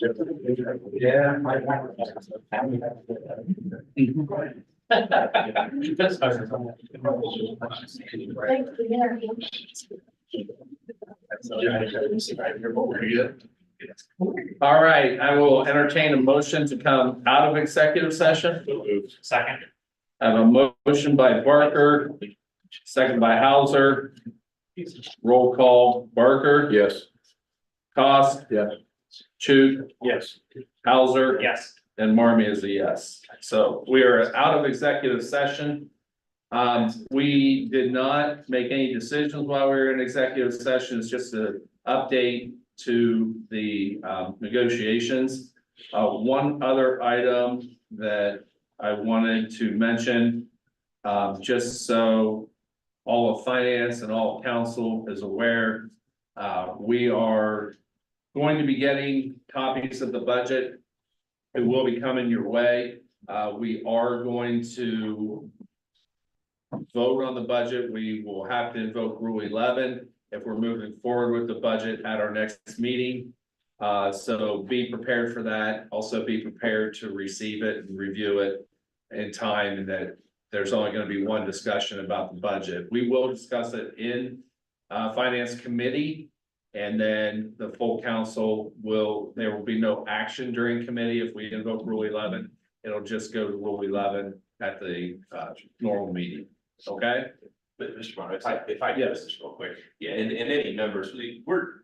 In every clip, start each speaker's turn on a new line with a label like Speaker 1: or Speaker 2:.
Speaker 1: Yeah. All right, I will entertain a motion to come out of executive session.
Speaker 2: Second.
Speaker 1: I have a motion by Barker, second by Hauser. Roll call, Barker.
Speaker 3: Yes.
Speaker 1: Cost.
Speaker 3: Yes.
Speaker 1: Chu,
Speaker 2: Yes.
Speaker 1: Hauser.
Speaker 2: Yes.
Speaker 1: And Marmy is a yes. So we are out of executive session. We did not make any decisions while we were in executive session. It's just an update to the negotiations. One other item that I wanted to mention, just so all of finance and all of council is aware, we are going to be getting copies of the budget. It will be coming your way. We are going to vote on the budget. We will have to invoke Rule 11 if we're moving forward with the budget at our next meeting. So be prepared for that. Also be prepared to receive it and review it in time, and that there's only going to be one discussion about the budget. We will discuss it in Finance Committee. And then the full council there will be no action during committee if we invoke Rule 11. It'll just go to Rule 11 at the normal meeting. Okay?
Speaker 4: But Mr. Morrow, if I do
Speaker 1: Yes.
Speaker 4: this real quick, yeah, and any numbers, we're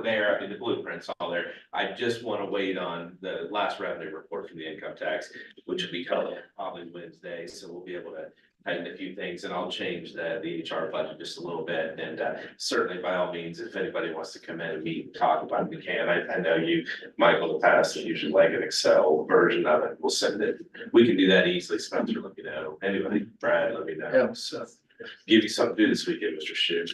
Speaker 4: there, I mean, the blueprint's all there. I just want to wait on the last revenue report from the income tax, which will be coming probably Wednesday, so we'll be able to tighten a few things, and I'll change the HR budget just a little bit, and certainly by all means, if anybody wants to come in and meet and talk about it, we can. I know you, Michael, in the past, usually like an Excel version of it, we'll send it. We can do that easily, Spencer, let me know, anybody, Brad, let me know.
Speaker 1: Yeah.
Speaker 4: So, give you something to do this weekend, Mr. Shu.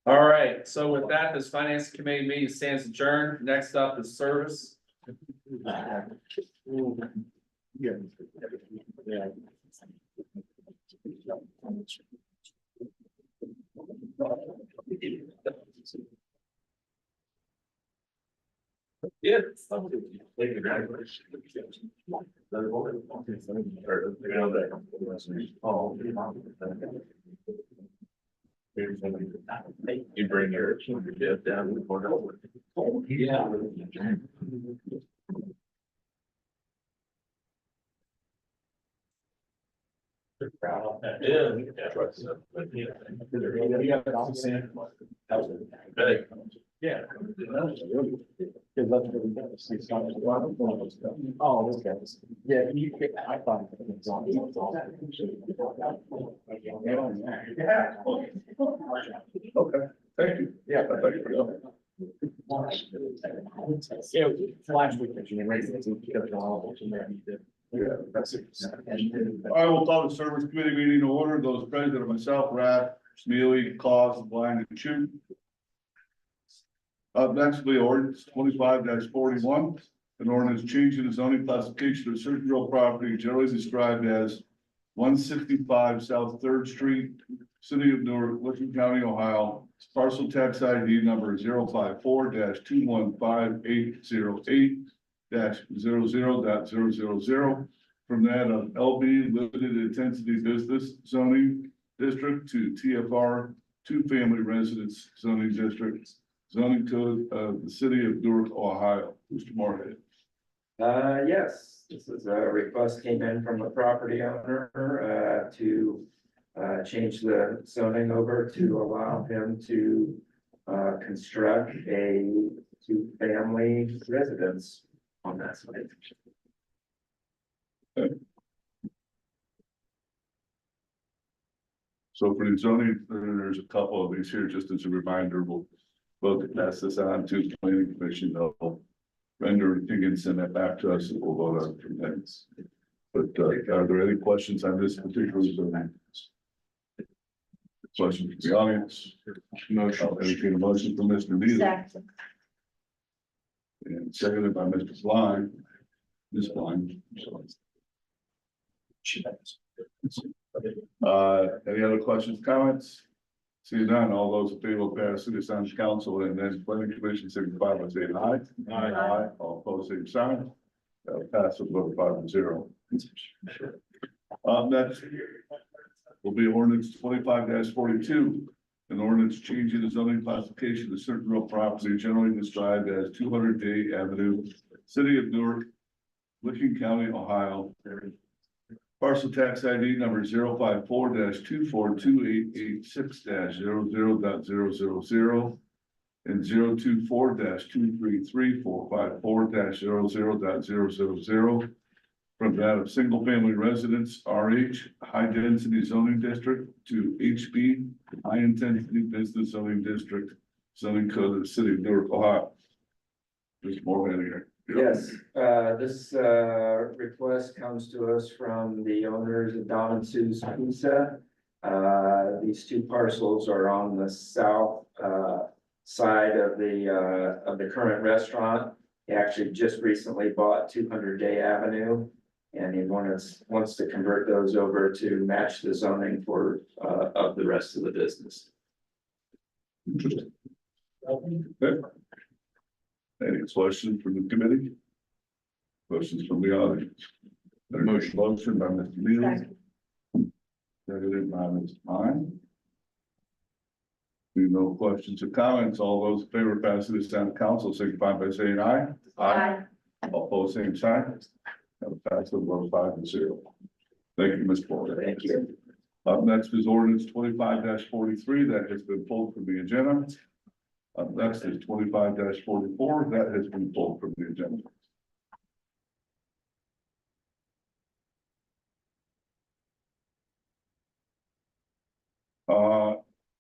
Speaker 1: All right. So with that, this Finance Committee meeting stands adjourned. Next up is service.
Speaker 4: Yeah. You bring your dip down the corner.
Speaker 1: Yeah.
Speaker 4: Yeah.
Speaker 3: Oh, this guys. Yeah, I thought.
Speaker 5: Okay, thank you.
Speaker 3: Yeah.
Speaker 5: I thought you forgot.
Speaker 3: Yeah, last week, you raised it.
Speaker 5: Yeah, that's it. I will call the service committee meeting to order. Those present are myself, Brad, Smealy, Claus, Blind, and Chu. Up next, will be ordinance 25-41, an ordinance changing the zoning classification of certain real property generally described as 165 South Third Street, City of Newark, Licking County, Ohio, parcel tax ID number 054-215808-00.000 from that of LB Limited Intensity Business Zoning District to TFR Two Family Residence Zoning District, zoning code of the City of Newark, Ohio. Mr. Moorhead.
Speaker 6: Yes, this is a request came in from a property owner, to, change the zoning over to allow him to, construct a two-family residence on that site.
Speaker 5: So for the zoning, there's a couple of these here, just as a reminder, we'll vote to pass this on to the planning commission. They'll render anything and send that back to us, and we'll vote on it from there. But are there any questions on this particular zoning? Questions from the audience? Motion. I'll entertain a motion from Mr. Neal and seconded by Mr. Blind. Ms. Blind. Any other questions, comments? Seeing none, all those in favor of passing this on to council and then planning commission signify by saying aye. Aye. All opposed, same sign. That'll pass with a vote of 5-0. Next will be ordinance 25-42. An ordinance changing the zoning classification of certain real property generally described as 200 Day Avenue, City of Newark, Licking County, Ohio. Parcel tax ID number 054-242886-00.000 and 024-233-454-00.000 from that of single family residence RH high density zoning district to HB high intensity business zoning district, zoning code of the city of Newark, Ohio. There's more in here.
Speaker 6: Yes, this request comes to us from the owners of Don and Sue's Pizza. These two parcels are on the south side of the current restaurant. He actually just recently bought 200 Day Avenue, and he wants to convert those over to match the zoning for of the rest of the business.
Speaker 5: Interesting. Okay. Any questions from the committee? Questions from the audience? Motion by Mr. Neal. Seconded by Ms. Pine. No questions or comments. All those in favor of passing this down to council signify by saying aye.
Speaker 2: Aye.
Speaker 5: All opposed, same sign. That'll pass with a vote of 5-0. Thank you, Ms. Porter.
Speaker 6: Thank you.
Speaker 5: Up next is ordinance 25-43 that has been pulled from the agenda. Up next is 25-44 that has been pulled from the agenda.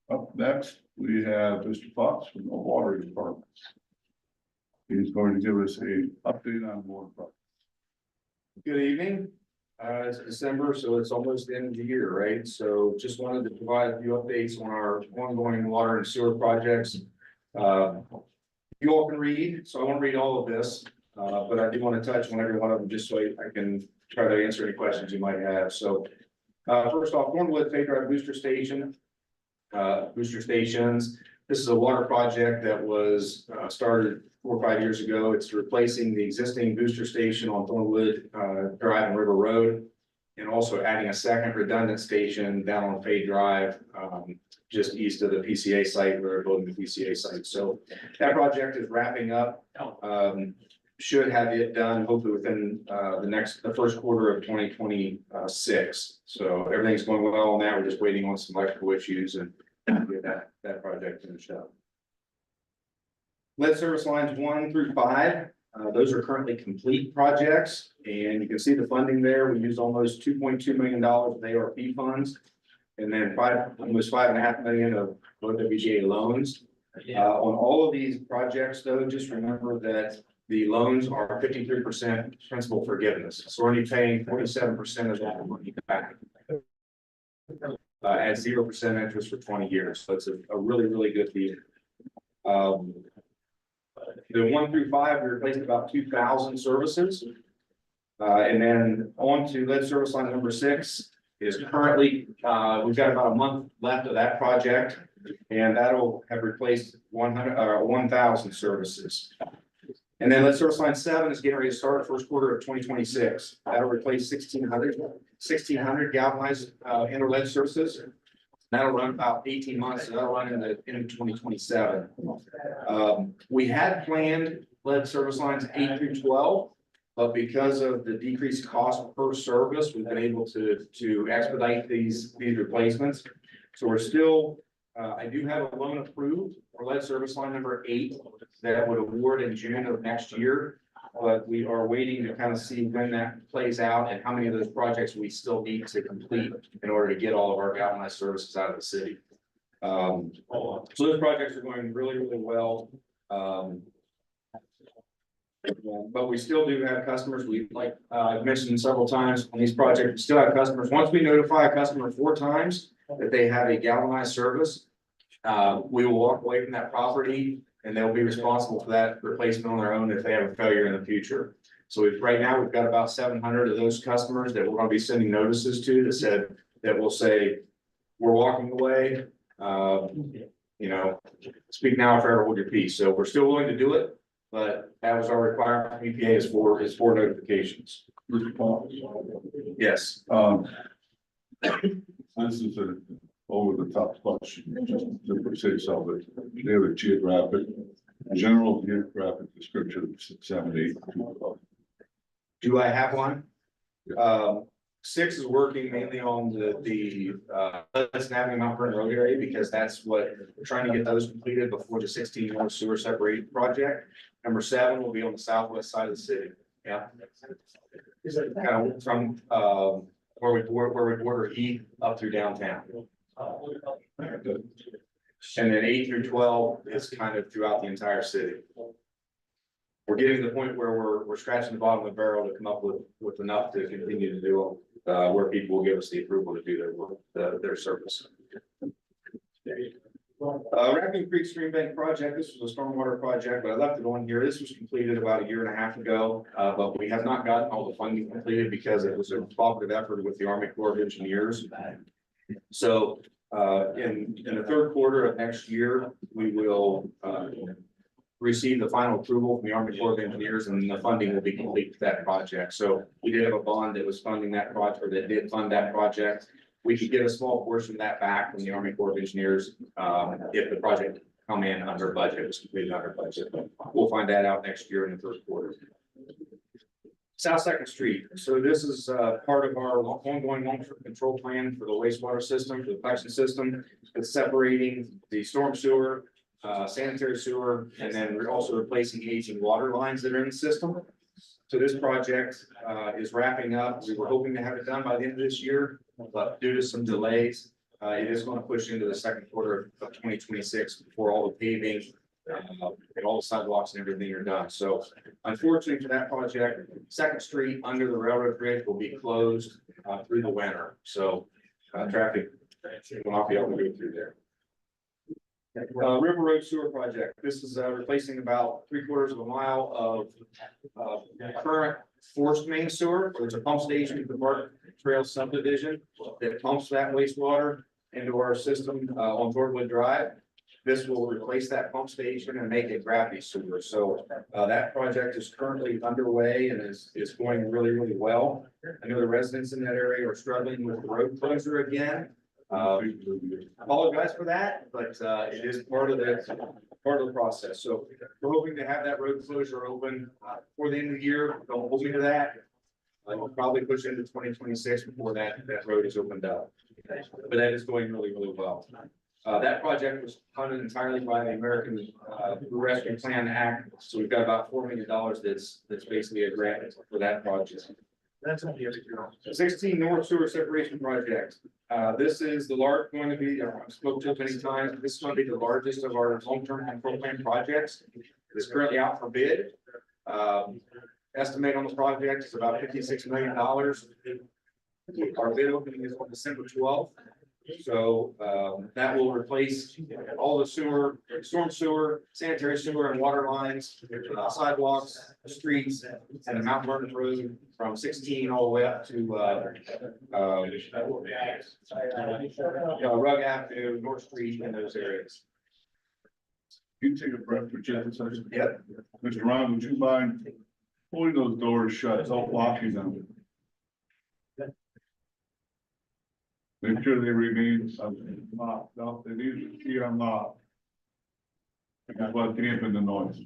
Speaker 5: Up next, we have Mr. Fox from the Water Department. He's going to give us a update on water projects.
Speaker 7: Good evening. It's December, so it's almost the end of the year, right? So just wanted to provide a few updates on our ongoing water and sewer projects. You all can read, so I won't read all of this, but I do want to touch on every one of them just so I can try to answer any questions you might have. So first off, Thornwood Fay Drive Booster Station. Booster stations. This is a water project that was started 4 or 5 years ago. It's replacing the existing booster station on Thornwood Drive and River Road, and also adding a second redundant station down on Fay Drive, just east of the PCA site. We're building the PCA site. So that project is wrapping up. Should have it done hopefully within the first quarter of 2026. So everything's going well on that. We're just waiting on some electrical issues and get that project finished up. Lead service lines 1 through 5. Those are currently complete projects, and you can see the funding there. We used almost $2.2 million of ARP funds, and then almost $5.5 million of OWGA loans. On all of these projects, though, just remember that the loans are 53% principal forgiveness. So we're only paying 47% of that money back. At 0% interest for 20 years. So it's a really, really good deal. The 1 through 5, we replaced about 2,000 services. And then on to lead service line number 6 is currently, we've got about a month left of that project, and that'll have replaced 1,000 services. And then lead service line 7 is getting ready to start first quarter of 2026. That'll replace 1,600 galvanized inner lead services. That'll run about 18 months. So that'll run into 2027. We had planned lead service lines 8 through 12, but because of the decreased cost per service, we've been able to expedite these replacements. So we're still, I do have a loan approved for lead service line number 8 that would award in June of next year. But we are waiting to kind of see when that plays out and how many of those projects we still need to complete in order to get all of our galvanized services out of the city. So those projects are going really, really well. But we still do have customers. We I've mentioned several times on these projects, we still have customers. Once we notify a customer 4 times that they have a galvanized service, we will walk away from that property, and they'll be responsible for that replacement on their own if they have a failure in the future. So right now we've got about 700 of those customers that we're going to be sending notices to that will say, we're walking away. You know, speak now or forever hold your peace. So we're still willing to do it, but that was our requirement from EPA is for notifications.
Speaker 5: Mr. Paul,
Speaker 7: Yes.
Speaker 5: this is a over the top question, just to say something. They have a general geographic description of 7, 8.
Speaker 7: Do I have one? 6 is working mainly on let's navigate Mount Vernon Road area because that's what we're trying to get those completed before the 16 North Sewer Separation Project. Number 7 will be on the southwest side of the city. Yeah. Kind of from where we border Heath up through downtown. And then 8 through 12 is kind of throughout the entire city. We're getting to the point where we're scratching the bottom of the barrel to come up with enough to continue to do where people will give us the approval to do their work, their service. Raccoon Creek Stream Bank project, this was a stormwater project, but I left it on here. This was completed about 1.5 years ago, but we have not gotten all the funding completed because it was a cooperative effort with the Army Corps of Engineers. So in the third quarter of next year, we will receive the final approval from the Army Corps of Engineers, and the funding will be complete for that project. So we did have a bond that was funding that project, or that did fund that project. We could get a small portion of that back from the Army Corps of Engineers if the project come in under budget, it was completed under budget. We'll find that out next year in the first quarter. South Second Street. So this is part of our ongoing long-term control plan for the wastewater system, for the collection system. It's separating the storm sewer, sanitary sewer, and then we're also replacing aging water lines that are in the system. So this project is wrapping up. We were hoping to have it done by the end of this year, but due to some delays, it is going to push into the second quarter of 2026 before all the paving and all the sidewalks and everything are done. So unfortunately for that project, Second Street under the railroad bridge will be closed through the winter. So traffic will not be able to go through there. River Road Sewer Project. This is replacing about 3/4 of a mile of current forced main sewer. There's a pump station in the Park Trail subdivision that pumps that wastewater into our system on Torwood Drive. This will replace that pump station and make it gravity sewer. So that project is currently underway and is going really, really well. I know the residents in that area are struggling with the road closure again. Apologize for that, but it is part of the process. So we're hoping to have that road closure open before the end of the year. Don't hold me to that. We'll probably push into 2026 before that road is opened up. But that is going really, really well. That project was funded entirely by the American Rescue Plan Act. So we've got about $4 million that's basically a grant for that project. That's 16 North Sewer Separation Project. This is going to be, I've spoken to it many times, this is going to be the largest of our long-term control plan projects. It's currently out for bid. Estimate on the project is about $56 million. Our bid opening is on December 12th. So that will replace all the sewer, storm sewer, sanitary sewer and water lines, sidewalks, streets, and the Mount Vernon Road from 16 all the way up to Rugg Avenue, North Street, and those areas.
Speaker 5: Can you take a breath for just a second?
Speaker 7: Yep.
Speaker 5: Mr. Ron, would you mind pulling those doors shut, don't locking them? Make sure they remain locked. No, they need to be unlocked. Because what dampen the noise.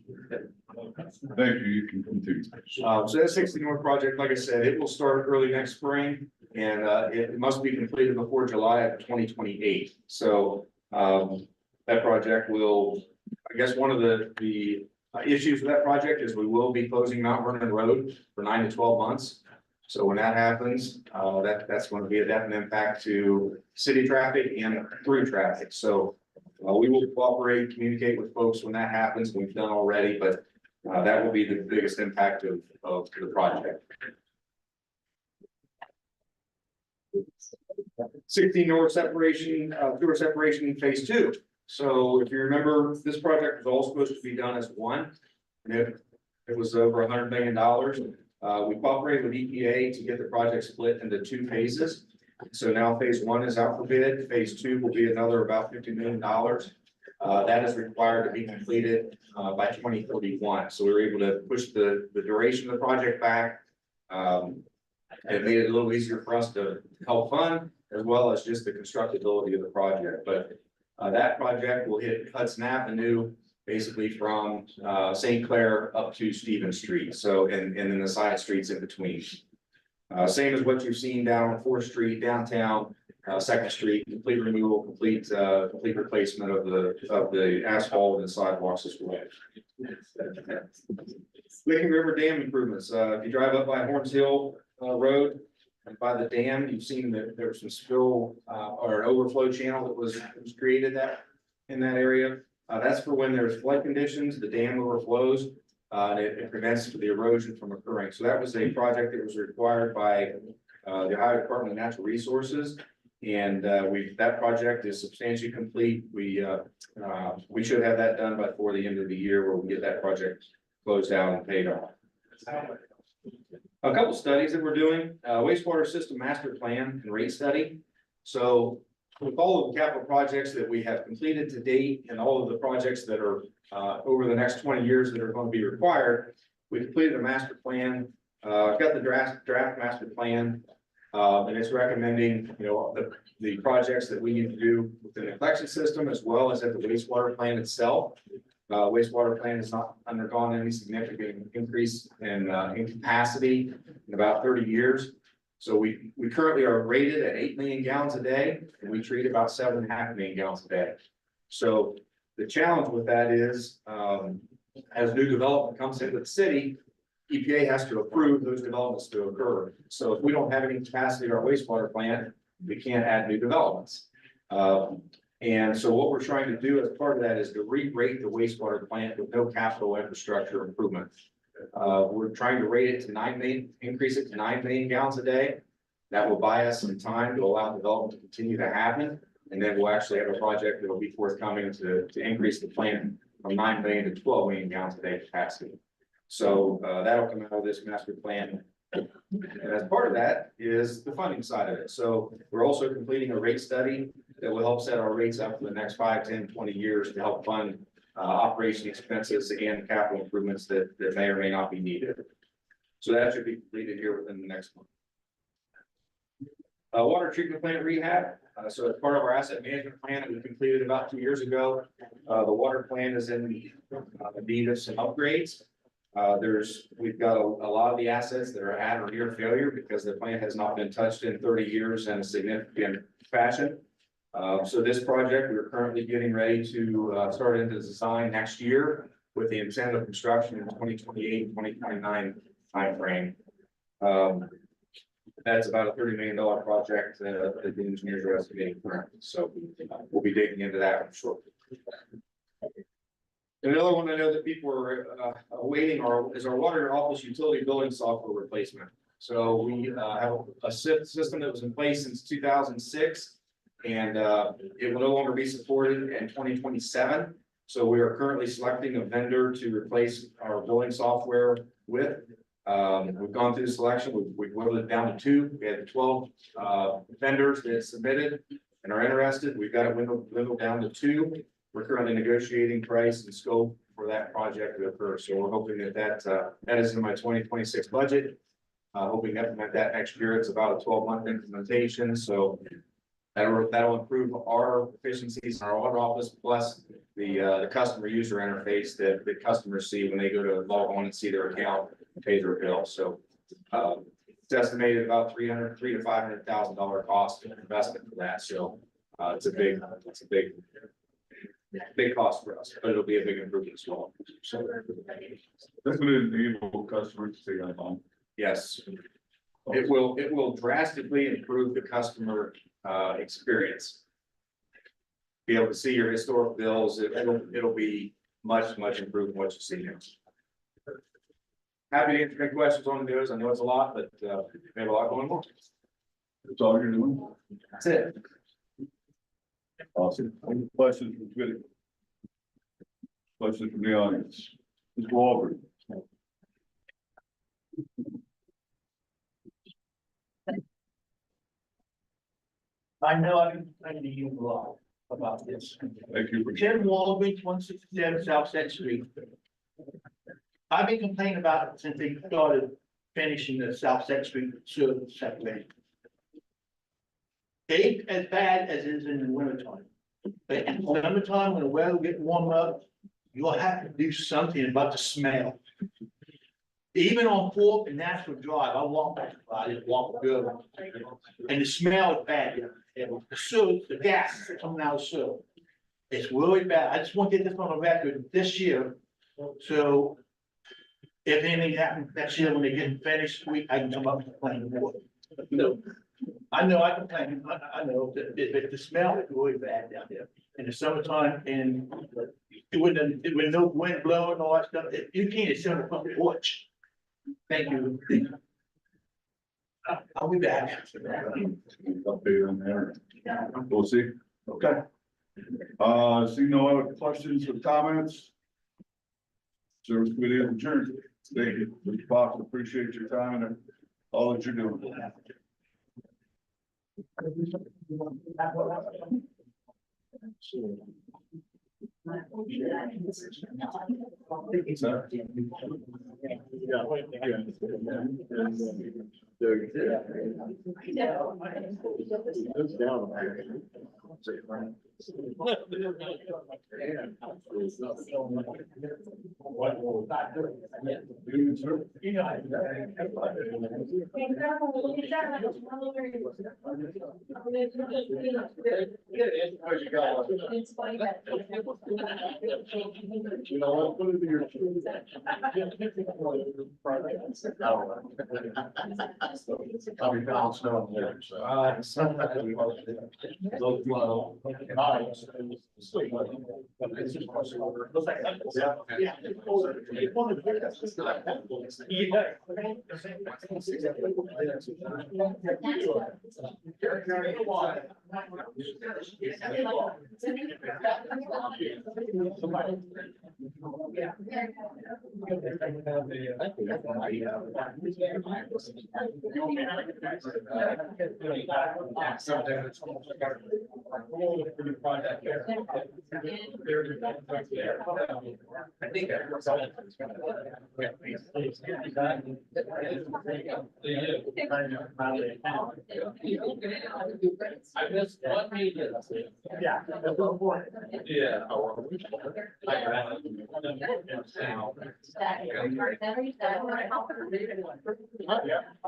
Speaker 5: Thank you, you can continue.
Speaker 7: So that 60 North project, like I said, it will start early next spring and it must be completed before July of 2028. So that project will, I guess one of the issues with that project is we will be closing Mount Vernon Road for 9 to 12 months. So when that happens, that's going to be a definite impact to city traffic and through traffic. So we will cooperate, communicate with folks when that happens. We've done already, but that will be the biggest impact of the project. 16 North separation, sewer separation phase 2. So if you remember, this project was all supposed to be done as one. And it was over $100 million. We cooperated with EPA to get the project split into 2 phases. So now phase one is out for bid. Phase two will be another about $50 million. That is required to be completed by 2041. So we were able to push the duration of the project back. It made it a little easier for us to help fund as well as just the constructability of the project. But that project will hit Hudson Avenue, basically from St. Clair up to Stevens Street. So and then the side streets in between. Same as what you've seen down on 4th Street downtown, 2nd Street, complete removal, complete replacement of the asphalt and sidewalks as well. Licking River Dam improvements. If you drive up by Horns Hill Road and by the dam, you've seen that there's some spill or an overflow channel that was created in that area. That's for when there's flood conditions, the dam overflows. And it prevents the erosion from occurring. So that was a project that was required by the Ohio Department of Natural Resources. And that project is substantially complete. We should have that done before the end of the year where we get that project closed out and paid off. A couple studies that we're doing, wastewater system master plan and rate study. So with all of the capital projects that we have completed to date and all of the projects that are over the next 20 years that are going to be required, we completed a master plan. I've got the draft master plan, and it's recommending, the projects that we need to do within the collection system as well as at the wastewater plant itself. Wastewater plant has not undergone any significant increase in capacity in about 30 years. So we currently are rated at 8 million gallons a day, and we treat about 7.5 million gallons a day. So the challenge with that is, as new development comes into the city, EPA has to approve those developments to occur. So if we don't have any capacity at our wastewater plant, we can't add new developments. And so what we're trying to do as part of that is to re-rate the wastewater plant with no capital infrastructure improvement. We're trying to rate it to 9 million, increase it to 9 million gallons a day. That will buy us some time to allow development to continue to happen. And then we'll actually have a project that will be forthcoming to increase the plant from 9 million to 12 million gallons a day capacity. So that'll come out of this master plan. And as part of that is the funding side of it. So we're also completing a rate study that will help set our rates up for the next 5, 10, 20 years to help fund operation expenses and capital improvements that may or may not be needed. So that should be completed here within the next month. Water treatment plant rehab. So as part of our asset management plan that we completed about 2 years ago, the water plant is in need of some upgrades. We've got a lot of the assets that are at or near failure because the plant has not been touched in 30 years in a significant fashion. So this project, we're currently getting ready to start into design next year with the intent of construction in 2028, 2029 timeframe. That's about a $30 million project that the engineers are estimating currently. So we'll be digging into that shortly. Another one I know that people are awaiting is our water office utility billing software replacement. So we have a system that was in place since 2006, and it will no longer be supported in 2027. So we are currently selecting a vendor to replace our billing software with. We've gone through the selection. We've whittled it down to 2. We had 12 vendors that submitted and are interested. We've got it whittled down to 2. We're currently negotiating price and scope for that project to occur. So we're hoping that is in my 2026 budget. Hoping to implement that next year. It's about a 12-month implementation. So that'll improve our efficiencies in our water office, plus the customer user interface that the customers see when they go to log on and see their account and pay their bill. So it's estimated about $300,000 to $500,000 cost and investment for that. So it's a big cost for us, but it'll be a big improvement as well. So
Speaker 5: That's gonna enable customers to stay on phone.
Speaker 7: yes, it will drastically improve the customer experience. Be able to see your historic bills. It'll be much improved from what you see now. Happy to answer any questions on those. I know it's a lot, but we have a lot going on.
Speaker 5: That's all you're doing?
Speaker 7: That's it.
Speaker 5: Awesome. Any questions from committee? Questions from the audience? Mr. Walberg.
Speaker 2: I know I've been complaining to you a lot about this.
Speaker 5: Thank you for.
Speaker 2: Tim Walgreens, 167 South Set Street. I've been complaining about it since they started finishing the South Set Street sewer separation. It ain't as bad as it is in the winter time. But in the summertime, when the weather gets warm up, you'll have to do something about the smell. Even on Fourth and National Drive, I walk back, I just walk good. And the smell is bad, and the sewer, the gas is coming out of the sewer. It's really bad. I just want to get this on the record this year. So if anything happens next year when they get finished, I can come up and complain more. No, I know I complain, I know that the smell is really bad down there in the summertime and with no wind blowing and all that stuff, you can't sit on the front porch. Thank you. I'll be back.
Speaker 5: Update on there. We'll see. Okay. See no other questions or comments? Service committee is adjourned. Thank you, Mr. Fox, appreciate your time and all that you're doing. You know what, put it in your. I'll be found snow there, so. Those flow. Yeah.
Speaker 1: I think I missed one meeting.
Speaker 2: Yeah.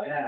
Speaker 1: Yeah.